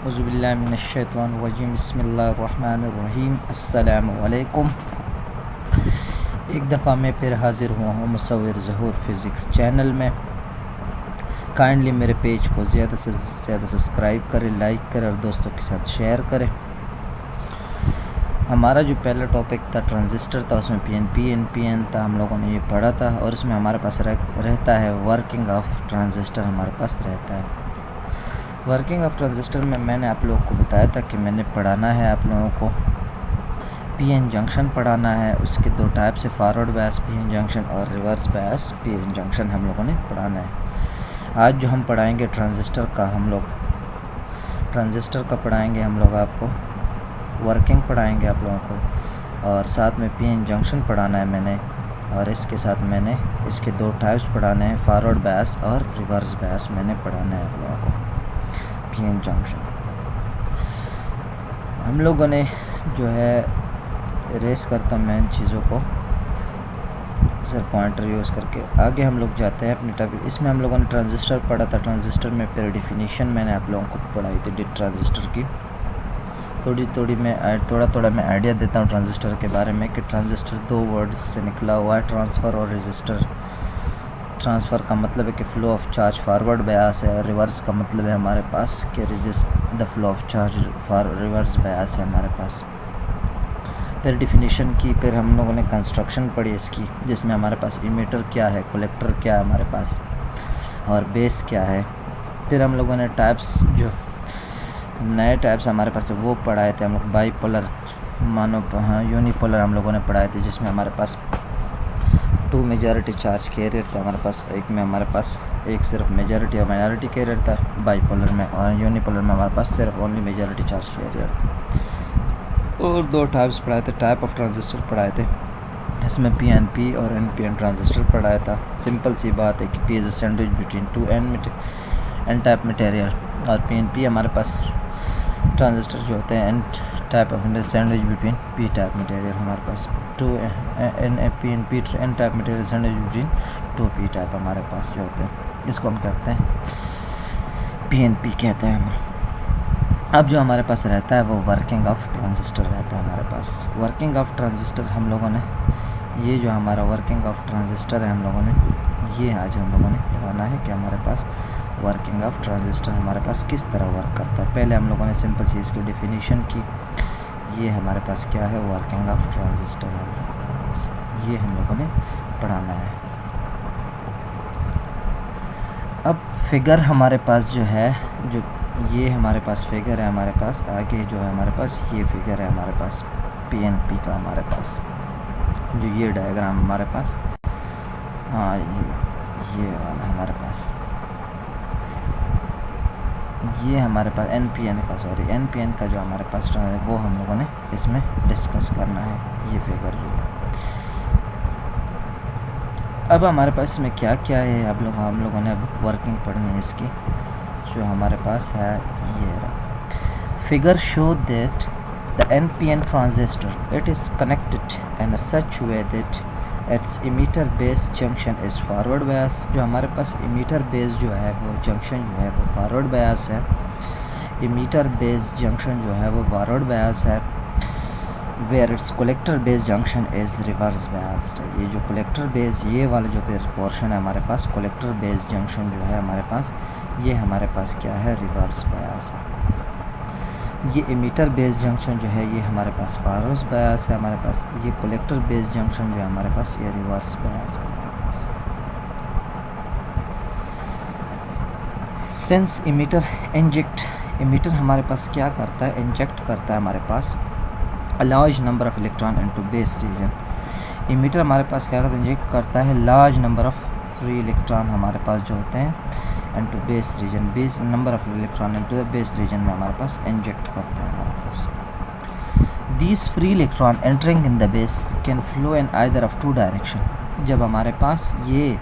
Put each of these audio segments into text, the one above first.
औज़ुबिल्लाहिमिनश्शैतानिर्रजीम बिस्मिल्लाहिर्रहमानिर्रहीम अस्सलामु अलैकुम। एक दफ़ा मैं फिर हाज़िर हुआ हूँ मुसव्विर ज़हूर फ़िज़िक्स चैनल में। काइंडली मेरे पेज को ज़्यादा से ज़्यादा सब्सक्राइब करें, लाइक करें और दोस्तों के साथ शेयर करें। हमारा जो पहला टॉपिक था ट्रांजिस्टर था, उसमें पीएनपी एनपीएन था, हम लोगों ने ये पढ़ा था। और इसमें हमारे पास रहता है वर्किंग ऑफ ट्रांजिस्टर हमारे पास रहता है। वर्किंग ऑफ ट्रांजिस्टर में मैंने आप लोगों को बताया था कि मैंने पढ़ाना है आप लोगों को पीएन जंक्शन पढ़ाना है। उसके दो टाइप से फॉरवर्ड बायस पीएन जंक्शन और रिवर्स बायस पीएन जंक्शन हम लोगों ने पढ़ाना है। आज जो हम पढ़ाएंगे ट्रांजिस्टर का पढ़ाएंगे हम लोग आपको वर्किंग पढ़ाएंगे आप लोगों को, और साथ में पीएन जंक्शन पढ़ाना है मैंने। और इसके साथ मैंने इसके दो टाइप्स पढ़ाने हैं, फॉरवर्ड बायस और रिवर्स बायस मैंने पढ़ाना है आप लोगों को पीएन जंक्शन। हम लोगों ने जो है रेस करता मैं इन चीज़ों को सर पॉइंटर यूज़ करके आगे हम लोग जाते हैं अपने टॉपिक। इसमें हम लोगों ने ट्रांजिस्टर पढ़ा था। ट्रांजिस्टर में फिर डेफिनेशन मैंने आप लोगों को पढ़ाई थी ट्रांजिस्टर की। थोड़ा मैं आइडिया देता हूँ ट्रांजिस्टर के बारे में कि ट्रांजिस्टर दो वर्ड्स से निकला हुआ है, ट्रांसफ़र और रजिस्टर। ट्रांसफ़र का मतलब है कि flow of charge forward bias है, और रिवर्स का मतलब है हमारे पास कि resist the flow of charge for reverse bias है हमारे पास। फिर डिफिनीशन की, फिर हम लोगों ने कंस्ट्रक्शन पढ़ी इसकी, जिसमें हमारे पास इमीटर क्या है, कलेक्टर क्या है हमारे पास, और बेस क्या है। फिर हम लोगों ने टाइप्स जो नए टाइप्स हमारे पास वो पढ़ाए थे हम लोग। बाईपोलर यूनिपोलर हम लोगों ने पढ़ाए थे, जिसमें हमारे पास टू मेजॉरिटी चार्ज कैरियर था हमारे पास। एक में हमारे पास एक सिर्फ मेजॉरिटी और माइनॉरिटी कैरियर था बाईपोलर में, और यूनिपोलर में हमारे पास सिर्फ ओनली मेजॉरिटी चार्ज कैरियर था। और दो टाइप्स पढ़ाए थे, टाइप ऑफ ट्रांजिस्टर पढ़ाए थे। इसमें पीएनपी और एनपीएन ट्रांजिस्टर पढ़ाया था। सिंपल सी बात है कि P is a sandwich between two N type material, और पीएनपी हमारे पास ट्रांजिस्टर जो होते हैं N type of sandwich between P type material हमारे पास। Two N type material sandwich between two P type हमारे पास जो होते हैं, इसको हम कहते हैं पीएनपी कहते हैं हम। अब जो हमारे पास रहता है वो वर्किंग ऑफ ट्रांजिस्टर रहता है हमारे पास। वर्किंग ऑफ ट्रांजिस्टर हम लोगों ने ये जो हमारा वर्किंग ऑफ ट्रांजिस्टर है हम लोगों ने ये आज हम लोगों ने पढ़ाना है कि हमारे पास वर्किंग ऑफ ट्रांजिस्टर हमारे पास किस तरह वर्क करता है। पहले हम लोगों ने सिंपल सी इसकी डेफिनेशन की। ये हमारे पास क्या है, वर्किंग ऑफ ट्रांजिस्टर है, ये हम लोगों ने पढ़ाना है। अब फिगर हमारे पास जो है, जो ये हमारे पास फिगर है हमारे पास आगे जो है हमारे पास ये फिगर है हमारे पास पीएनपी का हमारे पास, जो ये डायग्राम हमारे पास, हाँ ये वाला हमारे पास, ये हमारे पास एनपीएन का जो हमारे पास है वो हम लोगों ने इसमें डिस्कस करना है। ये फिगर जो है अब हमारे पास इसमें क्या क्या है हम लोगों ने अब वर्किंग पढ़नी है इसकी। जो हमारे पास है ये रहा figure show that the NPN transistor it is connected in such way that it's emitter base junction is forward bias. जो हमारे पास इमीटर बेस जो है वो जंक्शन जो है वो फॉरवर्ड बायस है। इमीटर बेस जंक्शन जो है वो फॉरवर्ड बायस है। Where it's collector base junction is reverse biased. ये जो कलेक्टर बेस ये वाला जो फिर पोर्शन है हमारे पास कलेक्टर बेस जंक्शन जो है हमारे पास, ये हमारे पास क्या है, रिवर्स बायस है। ये इमीटर बेस जंक्शन जो है ये हमारे पास फॉरवर्ड बायस है हमारे पास। ये कलेक्टर बेस जंक्शन जो है हमारे पास ये रिवर्स बायस है हमारे पास। सिंस इमीटर हमारे पास क्या करता है, इंजेक्ट करता है हमारे पास large number of electron into base region. Emitter हमारे पास क्या करता है, इंजेक्ट करता है large number of free electron हमारे पास जो होते हैं into base region. Base number of electron into the base region में हमारे पास इंजेक्ट करता है हमारे पास। These free electron entering in the base can flow in either of two direction. जब हमारे पास ये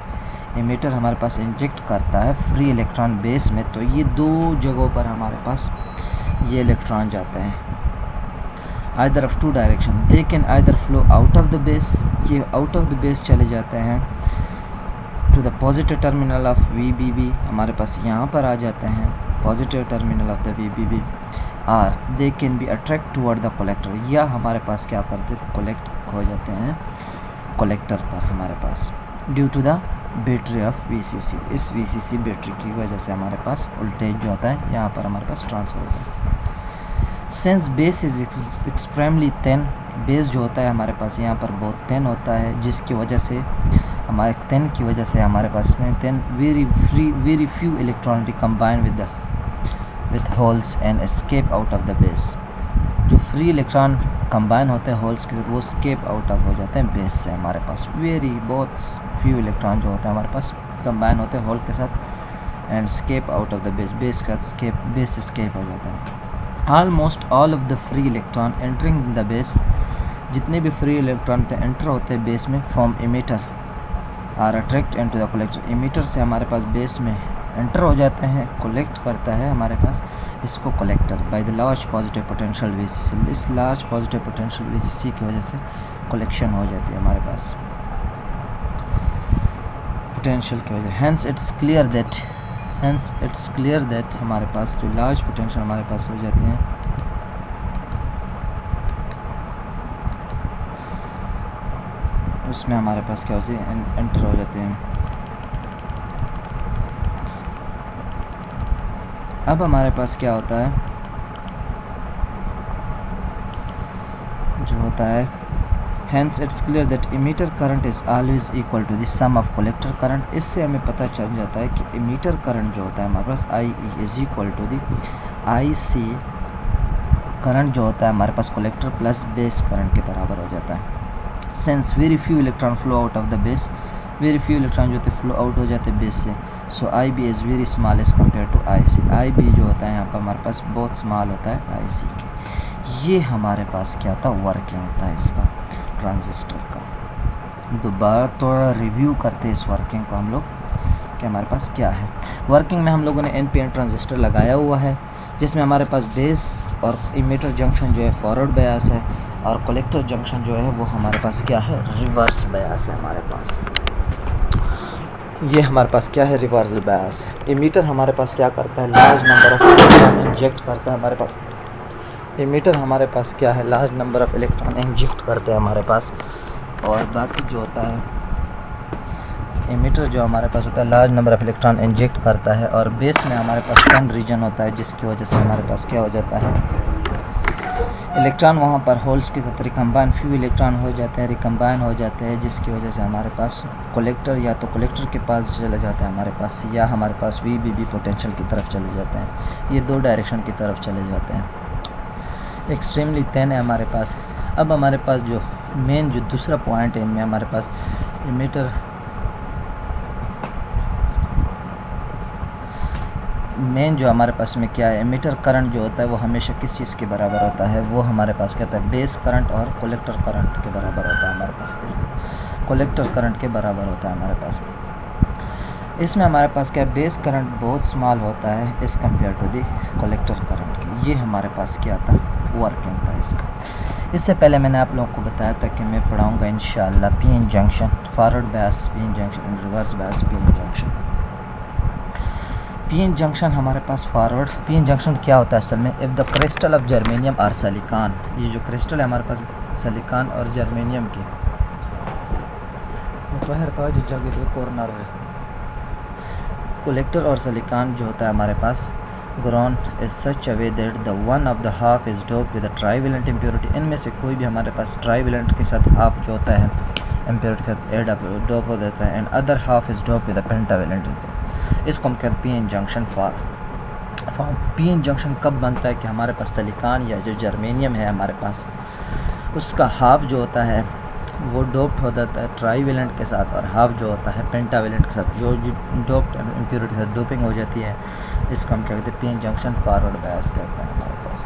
इमीटर हमारे पास इंजेक्ट करता है फ्री इलेक्ट्रॉन बेस में, तो ये दो जगहों पर हमारे पास ये इलेक्ट्रॉन जाते हैं, either of two direction. They can either flow out of the base, ये आउट ऑफ द बेस चले जाते हैं to the positive terminal of VBB, हमारे पास यहाँ पर आ जाते हैं। Positive terminal of the VBB or they can be attract toward the collector, या हमारे पास क्या करते थे कलेक्ट हो जाते हैं कलेक्टर पर हमारे पास due to the battery of VCC। इस VCC बैटरी की वजह से हमारे पास वोल्टेज जो होता है यहाँ पर हमारे पास ट्रांसफ़र होता है। Since base is extremely thin, base जो होता है हमारे पास यहाँ पर बहुत थिन होता है, जिसकी वजह से हमारे थिन की वजह से हमारे पास thin very few electron combine with holes and escape out of the base. जो फ्री इलेक्ट्रॉन कंबाइन होते हैं होल्स के साथ वो स्केप आउट ऑफ हो जाते हैं बेस से। हमारे पास बहुत फ्यू इलेक्ट्रॉन जो होते हैं हमारे पास कंबाइन होते हैं होल के साथ and escape out of the base का बेस से स्केप हो जाता है। Almost all of the free electron entering the base, जितने भी फ्री इलेक्ट्रॉन एंटर होते हैं बेस में from emitter are attract into the collector. Emitter से हमारे पास बेस में एंटर हो जाते हैं, कलेक्ट करता है हमारे पास इसको collector by the large positive potential VCC। इस लार्ज पॉजिटिव पोटेंशियल VCC की वजह से कलेक्शन हो जाती है हमारे पास पोटेंशियल की वजह। हैंस इट्स क्लियर दैट हमारे पास जो लार्ज पोटेंशियल हमारे पास हो जाती हैं उसमें हमारे पास क्या होती है एंटर हो जाते हैं। अब हमारे पास क्या होता है जो होता है hence it's clear that emitter current is always equal to the sum of collector current. इससे हमें पता चल जाता है कि इमीटर करंट जो होता है हमारे पास IE is equal to the IC current जो होता है हमारे पास कलेक्टर प्लस बेस करंट के बराबर हो जाता है। Since very few electron flow out of the base, very few electron जो होते फ्लो आउट हो जाते हैं बेस से, so IB is very small as compare to IC। IB जो होता है यहाँ पर हमारे पास बहुत स्मॉल होता है IC के। ये हमारे पास क्या था वर्किंग था इसका ट्रांजिस्टर का। दोबारा थोड़ा रिव्यू करते हैं इस वर्किंग को हम लोग कि हमारे पास क्या है। वर्किंग में हम लोगों ने NPN ट्रांजिस्टर लगाया हुआ है जिसमें हमारे पास बेस और इमीटर जंक्शन जो है फॉरवर्ड बयास है और कलेक्टर जंक्शन जो है वो हमारे पास क्या है रिवर्स बयास है हमारे पास। ये हमारे पास क्या है रिवर्स बयास है। इमीटर हमारे पास क्या करता है large number of electron inject करता है हमारे पास। इमीटर हमारे पास क्या है large number of electron inject करते हैं हमारे पास, और बाकी जो होता है इमीटर जो हमारे पास होता है large number of electron inject करता है, और बेस में हमारे पास 10 रीजन होता है जिसकी वजह से हमारे पास क्या हो जाता है इलेक्ट्रॉन वहाँ पर होल्स के साथ रिकम्बाइन फ्यू इलेक्ट्रॉन हो जाते हैं रिकम्बाइन हो जाते हैं, जिसकी वजह से हमारे पास कलेक्टर या तो कलेक्टर के पास चले जाते हैं हमारे पास, या हमारे पास VBB पोटेंशियल की तरफ चले जाते हैं। ये दो डायरेक्शन की तरफ चले जाते हैं। एक्सट्रीमली थिन है हमारे पास। अब हमारे पास जो मेन जो दूसरा पॉइंट है इनमें हमारे पास इमीटर मेन जो हमारे पास में क्या है इमीटर करंट जो होता है वो हमेशा किस चीज़ के बराबर होता है, वो हमारे पास क्या होता है बेस करंट और कलेक्टर करंट के बराबर होता है हमारे पास, कलेक्टर करंट के बराबर होता है हमारे पास। इसमें हमारे पास क्या बेस करंट बहुत स्मॉल होता है इस compare to the collector current के। ये हमारे पास क्या था वर्किंग था इसका। इससे पहले मैंने आप लोगों को बताया था कि मैं पढ़ाऊँगा इंशाल्लाह PN junction, forward bias PN junction and reverse bias PN junction. PN junction हमारे पास फॉरवर्ड PN जंक्शन क्या होता है असल में, if the crystal of germanium और सिलिकॉन, ये जो क्रिस्टल है हमारे पास सिलिकॉन और जर्मेनियम की जगह कॉर्नर है कलेक्टर और सिलिकॉन जो होता है हमारे पास grown is such a way that the one of the half is dope with the trivalent impurity. इनमें से कोई भी हमारे पास ट्राईवेलेंट के साथ हाफ जो होता है इम्प्योरिटी के साथ एड डोप हो देता है, and other half is dope with the pentavalent. इसको हम कहते हैं PN junction form. PN junction कब बनता है कि हमारे पास सिलिकॉन या जो जर्मेनियम है हमारे पास उसका हाफ जो होता है वो डोप्ड हो जाता है ट्राईवेलेंट के साथ, और हाफ जो होता है पेंटावेलेंट के साथ जो डोप्ड इम्प्योरिटी के साथ डोपिंग हो जाती है। इसको हम क्या कहते हैं PN जंक्शन फॉरवर्ड बायस कहते हैं हमारे पास।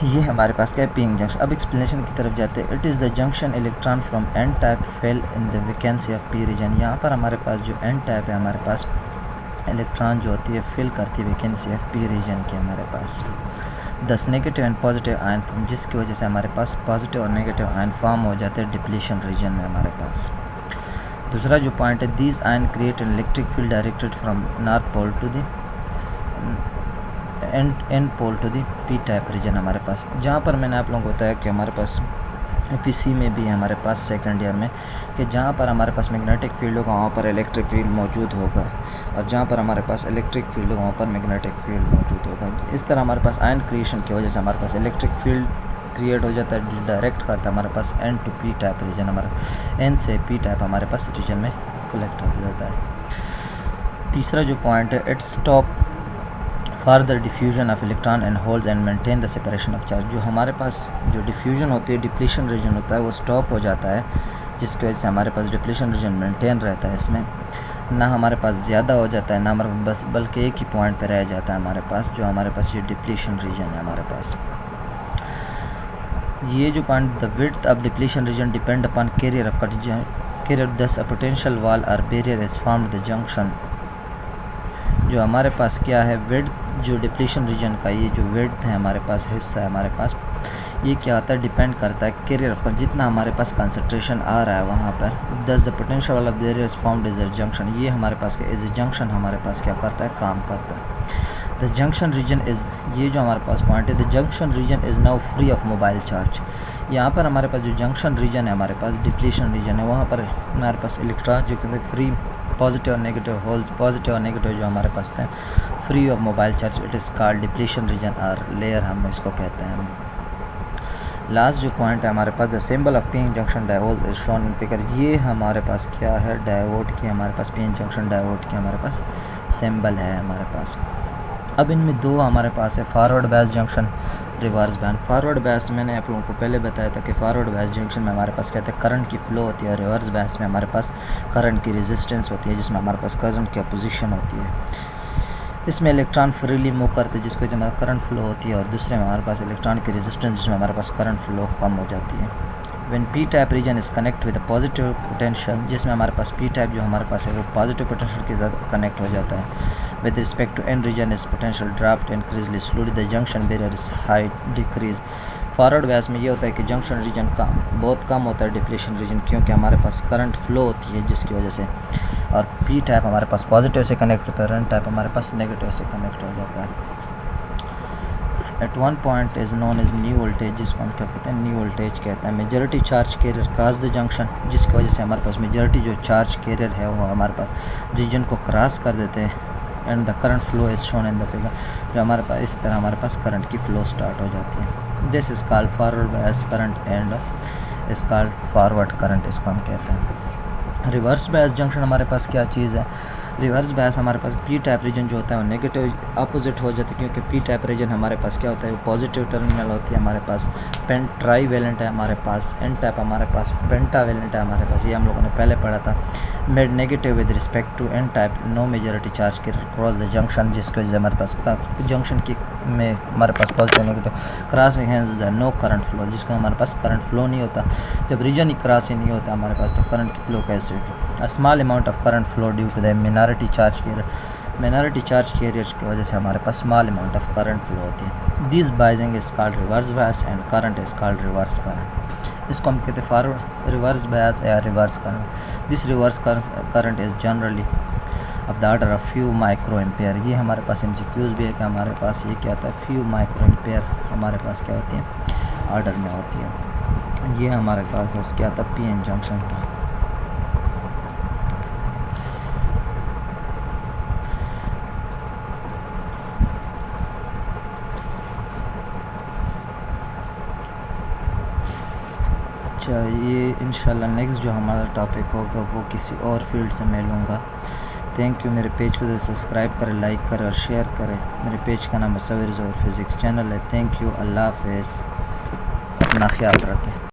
ये हमारे पास क्या है PN जंक्शन। अब एक्सप्लेनेशन की तरफ जाते हैं। It is the junction electron from N type fell in the vacancy of P region. यहाँ पर हमारे पास जो N टाइप है हमारे पास इलेक्ट्रॉन जो होती है फिल करती है वैकेंसी ऑफ P रीजन की हमारे पास 10 negative and positive ion form, जिसकी वजह से हमारे पास पॉजिटिव और नेगेटिव आयन फॉर्म हो जाते हैं डिप्लीशन रीजन में हमारे पास। दूसरा जो पॉइंट है, these ion create an electric field directed from north pole to the and pole to the P type region हमारे पास। जहाँ पर मैंने आप लोगों को बताया कि हमारे पास पीसी में भी है हमारे पास सेकंड ईयर में, कि जहाँ पर हमारे पास मैग्नेटिक फील्ड होगा वहाँ पर इलेक्ट्रिक फील्ड मौजूद होगा, और जहाँ पर हमारे पास इलेक्ट्रिक फील्ड होगा वहाँ पर मैग्नेटिक फील्ड मौजूद होगा। इस तरह हमारे पास आयन क्रिएशन की वजह से हमारे पास इलेक्ट्रिक फील्ड क्रिएट हो जाता है, जो डायरेक्ट करता है हमारे पास N to P type region, हमारा एन से पी टाइप हमारे पास रीजन में कलेक्ट हो जाता है। तीसरा जो पॉइंट है, it stop farther diffusion of electron and holes and maintain the separation of charge. जो हमारे पास जो डिफ्यूजन होती है, डिप्लीशन रीजन होता है, वो स्टॉप हो जाता है, जिसकी वजह से हमारे पास डिप्लीशन रीजन मेंटेन रहता है। इसमें ना हमारे पास ज़्यादा हो जाता है, ना हमारे बस बल्कि एक ही पॉइंट पे रह जाता है हमारे पास, जो हमारे पास ये डिप्लीशन रीजन है हमारे पास। ये जो point, the width of depletion region depend upon carrier of carrier, thus a potential wall और barrier is formed the junction. जो हमारे पास क्या है, विड्थ, जो डिप्लीशन रीजन का ये जो विड्थ है हमारे पास, हिस्सा है हमारे पास, ये क्या होता है, डिपेंड करता है कैरियर ऑफ, जितना हमारे पास कंसंट्रेशन आ रहा है वहाँ पर, thus the potential of barrier is formed as a junction. ये हमारे पास एज ए जंक्शन हमारे पास क्या करता है, काम करता है। द जंक्शन रीजन इज़, ये जो हमारे पास पॉइंट है, the junction region is now free of mobile charge. यहाँ पर हमारे पास जो जंक्शन रीजन है हमारे पास, डिप्लीशन रीजन है, वहाँ पर हमारे पास इलेक्ट्रॉन जो कहते हैं फ्री, पॉजिटिव और नेगेटिव होल्स, पॉजिटिव और नेगेटिव जो हमारे पास हैं, free of mobile charge, it is called depletion region और लेयर हम इसको कहते हैं। लास्ट जो पॉइंट है हमारे पास, the symbol of PN junction diode is shown in figure. ये हमारे पास क्या है, डायोड की हमारे पास, पीएन जंक्शन डायोड की हमारे पास सिंबल है हमारे पास। अब इनमें दो हमारे पास है, फॉरवर्ड बैस जंक्शन, रिवर्स बैन। फॉरवर्ड बैस मैंने आप लोगों को पहले बताया था कि फॉरवर्ड बैस जंक्शन में हमारे पास कहते हैं करंट की फ़्लो होती है, और रिवर्स बैस में हमारे पास करंट की रेजिस्टेंस होती है, जिसमें हमारे पास करंट की अपोजिशन होती है। इसमें इलेक्ट्रॉन फ्रीली मूव करते हैं, जिसको जो हमारा करंट फ्लो होती है, और दूसरे में हमारे पास इलेक्ट्रॉन की रेजिस्टेंस, जिसमें हमारे पास करंट फ्लो कम हो जाती है। When P type region is connect with positive potential, जिसमें हमारे पास पी टाइप जो हमारे पास है वो पॉजिटिव पोटेंशियल के साथ कनेक्ट हो जाता है। With respect to N region is potential dropped increasingly slowly, the junction barrier is high decrease. Forward bias में ये होता है कि जंक्शन रीजन का बहुत कम होता है, डिप्लीशन रीजन, क्योंकि हमारे पास करंट फ्लो होती है जिसकी वजह से, और पी टाइप हमारे पास पॉजिटिव से कनेक्ट होता है, एन टाइप हमारे पास नेगेटिव से कनेक्ट हो जाता है। At one point is known as new voltage, जिसको हम क्या कहते हैं, न्यू वोल्टेज कहते हैं। Majority charge carrier cross the junction, जिसकी वजह से हमारे पास मेजॉरिटी जो चार्ज कैरियर है वो हमारे पास रीजन को क्रॉस कर देते हैं, and the current flow is shown in the figure. जो हमारे पास इस तरह हमारे पास करंट की फ़्लो स्टार्ट हो जाती है। This is called forward bias current and is called forward current, इसको हम कहते हैं। रिवर्स बैस जंक्शन हमारे पास क्या चीज़ है, रिवर्स बैस हमारे पास पी टाइप रीजन जो होता है वो नेगेटिव अपोजिट हो जाता है, क्योंकि पी टाइप रीजन हमारे पास क्या होता है, वो पॉजिटिव टर्मिनल होती है हमारे पास, पेन ट्राई वैलेंट है हमारे पास, एन टाइप हमारे पास पेंटा वैलेंट है हमारे पास, ये हम लोगों ने पहले पढ़ा था। Made negative with respect to N type, no majority charge के क्रॉस द जंक्शन, जिसकी वजह से हमारे पास जंक्शन की में हमारे पास positive negative cross hence the no current flow, जिसको हमारे पास करंट फ्लो नहीं होता। जब रीजन ही क्रॉस ही नहीं होता हमारे पास, तो करंट की फ्लो कैसे होगी। A small amount of current flow due to the minority charge carrier, minority charge carrier की वजह से हमारे पास small amount of current flow होती है। This biasing is called reverse bias and current is called reverse current. इसको हम कहते हैं फॉरवर्ड रिवर्स बायस या reverse current. This reverse current is generally of the order of few micro ampere. ये हमारे पास MCQs भी है कि हमारे पास ये क्या होता है, फ्यू माइक्रो एम्पेयर हमारे पास क्या होती है, ऑर्डर में होती है। ये हमारे पास क्या था, पीएन जंक्शन था। ये इंशाल्लाह नेक्स्ट जो हमारा टॉपिक होगा वो किसी और फील्ड से मैं लूँगा। Thank you. मेरे पेज को सब्सक्राइब करें, लाइक करें और शेयर करें। मेरे पेज का नाम मुसव्विर ज़ोहर फिज़िक्स चैनल है। Thank you. अल्लाह हाफ़िज़। अपना ख्याल रखें।